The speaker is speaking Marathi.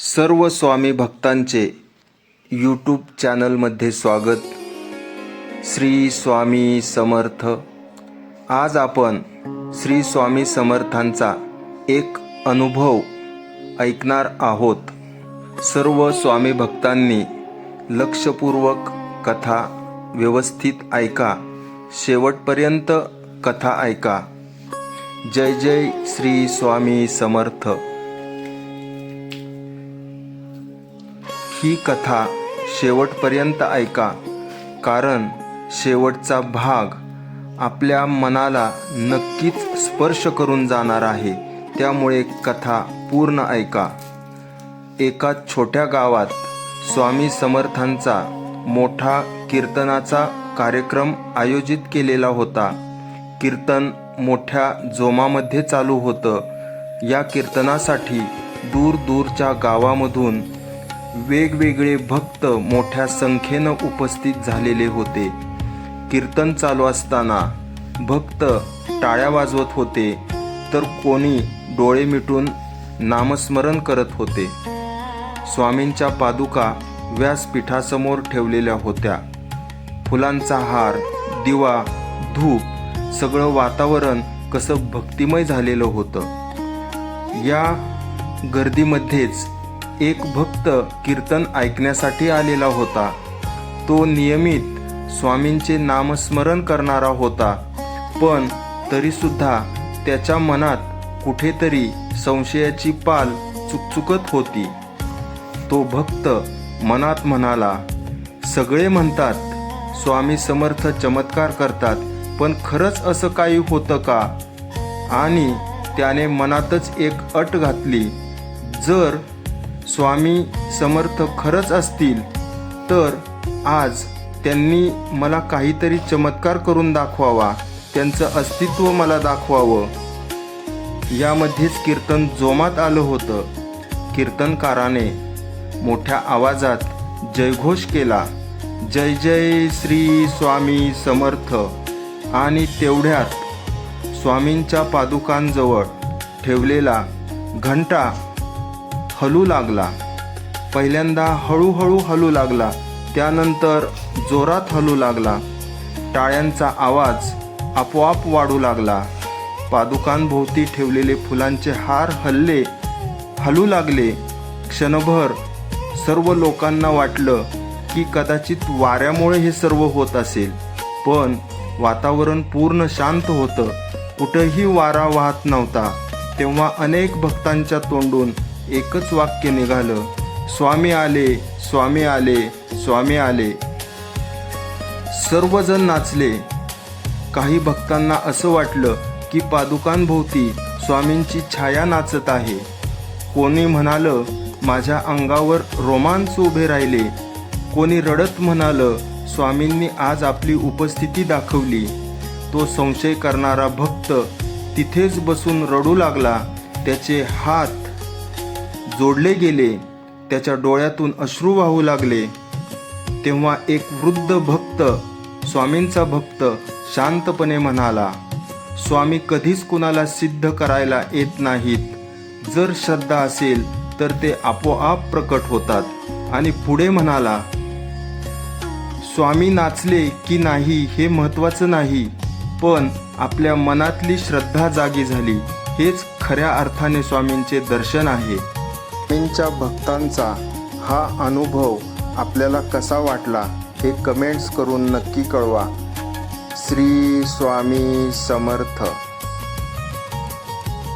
सर्व स्वामी भक्तांचे यूट्यूब चॅनलमध्ये स्वागत। श्री स्वामी समर्थ। आज आपण श्री स्वामी समर्थांचा एक अनुभव ऐकणार आहोत। सर्व स्वामी भक्तांनी लक्षपूर्वक कथा व्यवस्थित ऐका, शेवटपर्यंत कथा ऐका। जय जय श्री स्वामी समर्थ। ही कथा शेवटपर्यंत ऐका, कारण शेवटचा भाग आपल्या मनाला नक्कीच स्पर्श करून जाणार आहे। त्यामुळे कथा पूर्ण ऐका। एका छोट्या गावात स्वामी समर्थांचा मोठा कीर्तनाचा कार्यक्रम आयोजित केलेला होता। कीर्तन मोठ्या जोमामध्ये चालू होतं। या कीर्तनासाठी दूरदूरच्या गावामधून वेगवेगळे भक्त मोठ्या संख्येनं उपस्थित झालेले होते। कीर्तन चालू असताना भक्त टाळ्या वाजवत होते, तर कोणी डोळे मिटून नामस्मरण करत होते। स्वामींच्या पादुका व्यासपीठासमोर ठेवलेल्या होत्या। फुलांचा हार, दिवा, धूप, सगळं वातावरण कसं भक्तिमय झालेलं होतं। या गर्दीमध्येच एक भक्त कीर्तन ऐकण्यासाठी आलेला होता। तो नियमित स्वामींचे नामस्मरण करणारा होता, पण तरीसुद्धा त्याच्या मनात कुठेतरी संशयाची पाल चुकचुकत होती। तो भक्त मनात म्हणाला, सगळे म्हणतात स्वामी समर्थ चमत्कार करतात, पण खरंच असं काही होतं का? आणि त्याने मनातच एक अट घातली, जर स्वामी समर्थ खरंच असतील तर आज त्यांनी मला काहीतरी चमत्कार करून दाखवावा, त्यांचं अस्तित्व मला दाखवावं। यामध्येच कीर्तन जोमात आलं होतं। कीर्तनकाराने मोठ्या आवाजात जयघोष केला, जय जय श्री स्वामी समर्थ। आणि तेवढ्यात स्वामींच्या पादुकांजवळ ठेवलेला घंटा हलू लागला। पहिल्यांदा हळूहळू हलू लागला, त्यानंतर जोरात हलू लागला। टाळ्यांचा आवाज आपोआप वाढू लागला। पादुकांभोवती ठेवलेले फुलांचे हार हलू लागले। क्षणभर सर्व लोकांना वाटलं की कदाचित वाऱ्यामुळे हे सर्व होत असेल, पण वातावरण पूर्ण शांत होतं। कुठंही वारा वाहत नव्हता। तेव्हा अनेक भक्तांच्या तोंडून एकच वाक्य निघालं, स्वामी आले, स्वामी आले, स्वामी आले। सर्वजण नाचले। काही भक्तांना असं वाटलं की पादुकांभोवती स्वामींची छाया नाचत आहे। कोणी म्हणालं, माझ्या अंगावर रोमांच उभे राहिले। कोणी रडत म्हणालं, स्वामींनी आज आपली उपस्थिती दाखवली। तो संशय करणारा भक्त तिथेच बसून रडू लागला। त्याचे हात जोडले गेले, त्याच्या डोळ्यातून अश्रू वाहू लागले। तेव्हा एक वृद्ध भक्त, स्वामींचा भक्त, शांतपणे म्हणाला, स्वामी कधीच कुणाला सिद्ध करायला येत नाहीत। जर श्रद्धा असेल तर ते आपोआप प्रकट होतात। आणि पुढे म्हणाला, स्वामी नाचले की नाही हे महत्त्वाचं नाही, पण आपल्या मनातली श्रद्धा जागी झाली, हेच खऱ्या अर्थाने स्वामींचे दर्शन आहे। स्वामींच्या भक्तांचा हा अनुभव आपल्याला कसा वाटला हे कमेंट्स करून नक्की कळवा। श्री स्वामी समर्थ।